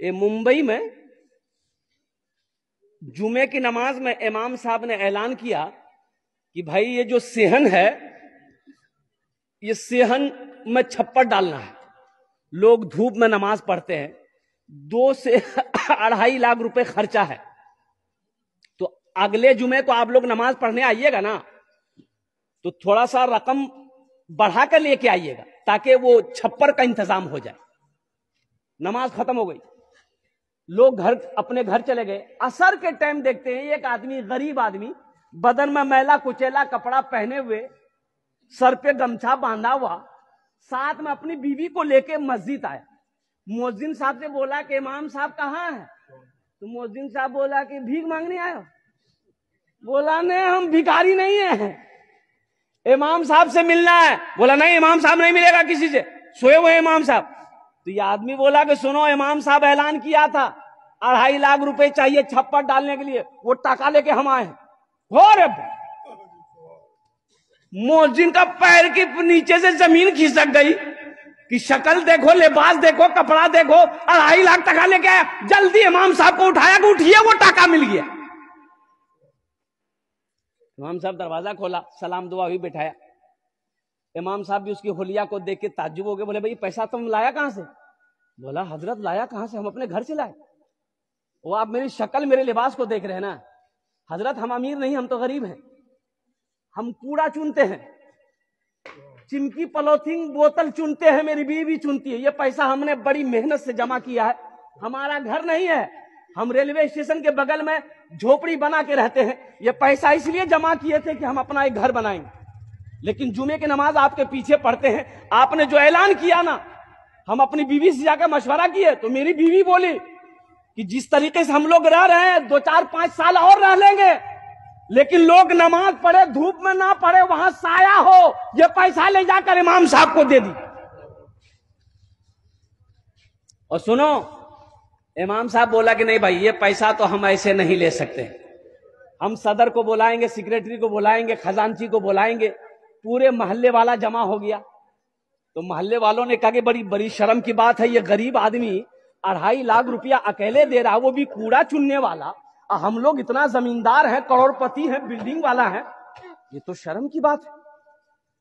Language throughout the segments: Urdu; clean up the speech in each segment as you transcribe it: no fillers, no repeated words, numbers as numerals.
ممبئی میں جمعے کی نماز میں امام صاحب نے اعلان کیا کہ بھائی یہ جو صحن ہے یہ صحن میں چھپر ڈالنا ہے. لوگ دھوپ میں نماز پڑھتے ہیں, 2 سے 2.5 لاکھ روپے خرچہ ہے. تو اگلے جمعے کو آپ لوگ نماز پڑھنے آئیے گا نا, تو تھوڑا سا رقم بڑھا کر لے کے آئیے گا تاکہ وہ چھپر کا انتظام ہو جائے. نماز ختم ہو گئی, لوگ اپنے گھر چلے گئے. عصر کے ٹائم دیکھتے ہیں ایک آدمی, غریب آدمی, بدن میں میلا کچیلا کپڑا پہنے ہوئے, سر پہ گمچھا باندھا ہوا, ساتھ میں اپنی بیوی کو لے کے مسجد آیا. مؤذن صاحب سے بولا کہ امام صاحب کہاں ہے؟ تو مؤذن صاحب بولا کہ بھیک مانگنے آئے ہو؟ بولا نہیں, ہم بھکاری نہیں ہیں, امام صاحب سے ملنا ہے. بولا نہیں, امام صاحب نہیں ملے گا کسی سے, سوئے ہوئے امام صاحب. تو یہ آدمی بولا کہ سنو, امام صاحب اعلان کیا تھا 2.5 لاکھ روپے چاہیے چھپر ڈالنے کے لیے, وہ ٹکا لے کے ہم آئے ہیں. مؤذن کا پیر کے نیچے سے زمین کھسک گئی کہ شکل دیکھو, لباس دیکھو, کپڑا دیکھو, 2.5 لاکھ ٹکا لے کے آیا. جلدی امام صاحب کو اٹھایا کہ اٹھیے, وہ ٹکا مل گیا. امام صاحب دروازہ کھولا, سلام دعا ہوئی, بٹھایا. امام صاحب بھی اس کی حلیہ کو دیکھ کے تعجب ہو گئے. بولے بھائی پیسہ تم لایا کہاں سے؟ بولا حضرت لایا کہاں سے, ہم اپنے گھر سے لائے. وہ آپ میری شکل میرے لباس کو دیکھ رہے ہیں نا حضرت, ہم امیر نہیں, ہم تو غریب ہیں, ہم کوڑا چنتے ہیں, چمکی پلوتھین بوتل چنتے ہیں, میری بیوی چنتی ہے. یہ پیسہ ہم نے بڑی محنت سے جمع کیا ہے, ہمارا گھر نہیں ہے, ہم ریلوے اسٹیشن کے بغل میں جھوپڑی بنا کے رہتے ہیں. یہ پیسہ اس لیے جمع کیے تھے کہ ہم اپنا ایک گھر بنائیں گے. لیکن جمعے کی نماز آپ کے پیچھے پڑھتے ہیں, آپ نے جو اعلان کیا نا, ہم اپنی بیوی سے جا کے مشورہ کیے تو میری بیوی بولی کہ جس طریقے سے ہم لوگ رہ رہے ہیں 2 4 5 سال اور رہ لیں گے, لیکن لوگ نماز پڑھے دھوپ میں نہ پڑھے, وہاں سایہ ہو, یہ پیسہ لے جا کر امام صاحب کو دے دی. اور سنو, امام صاحب بولا کہ نہیں بھائی یہ پیسہ تو ہم ایسے نہیں لے سکتے, ہم صدر کو بلائیں گے, سیکریٹری کو بلائیں گے, خزانچی کو بلائیں گے. پورے محلے والا جمع ہو گیا. تو محلے والوں نے کہا کہ بڑی شرم کی بات ہے, یہ غریب آدمی 2.5 لاکھ روپیہ اکیلے دے رہا, وہ بھی کوڑا چننے والا, ہم لوگ اتنا زمیندار ہیں, کروڑ پتی ہیں, بلڈنگ والا ہے, یہ تو شرم کی بات ہے.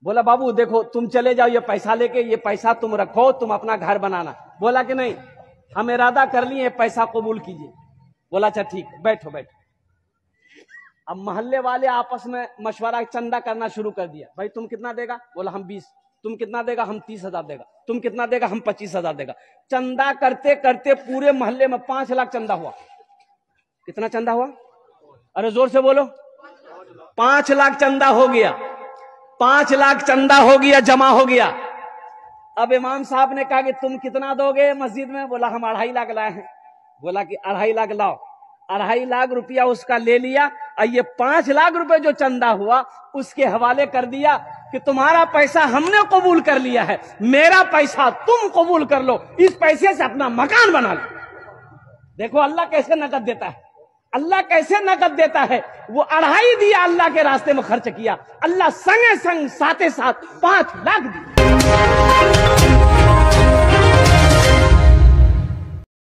بولا بابو دیکھو تم چلے جاؤ یہ پیسہ لے کے, یہ پیسہ تم رکھو, تم اپنا گھر بنانا. بولا کہ نہیں, ہم ارادہ کر لیے, یہ پیسہ قبول کیجیے. بولا اچھا ٹھیک, بیٹھو بیٹھو. اب محلے والے آپس میں مشورہ چندہ کرنا شروع کر دیا. بھائی تم کتنا دے گا؟ بولا ہم 20. تم کتنا دے گا؟ ہم 30,000 دے گا. تم کتنا دے گا؟ ہم 25,000 دے گا. چندہ کرتے کرتے پورے محلے میں 5 لاکھ چندہ ہوا. کتنا چندہ ہوا؟ ارے زور سے بولو. 5 لاکھ چندہ ہو گیا. 5 لاکھ چندہ ہو گیا, جمع ہو گیا. اب امام صاحب نے کہا کہ تم کتنا دو گے مسجد میں؟ بولا ہم 2.5 لاکھ لائے ہیں. بولا کہ 2.5 لاکھ لاؤ. 2.5 لاکھ روپیہ اس کا لے لیا, اور یہ 5 لاکھ روپے جو چندہ ہوا اس کے حوالے کر دیا کہ تمہارا پیسہ ہم نے قبول کر لیا ہے, میرا پیسہ تم قبول کر لو, اس پیسے سے اپنا مکان بنا لو. دیکھو اللہ کیسے نقد دیتا ہے, اللہ کیسے نقد دیتا ہے. وہ 2.5 دیا, اللہ کے راستے میں خرچ کیا, اللہ سنگے سنگ ساتھ 5 لاکھ دیا.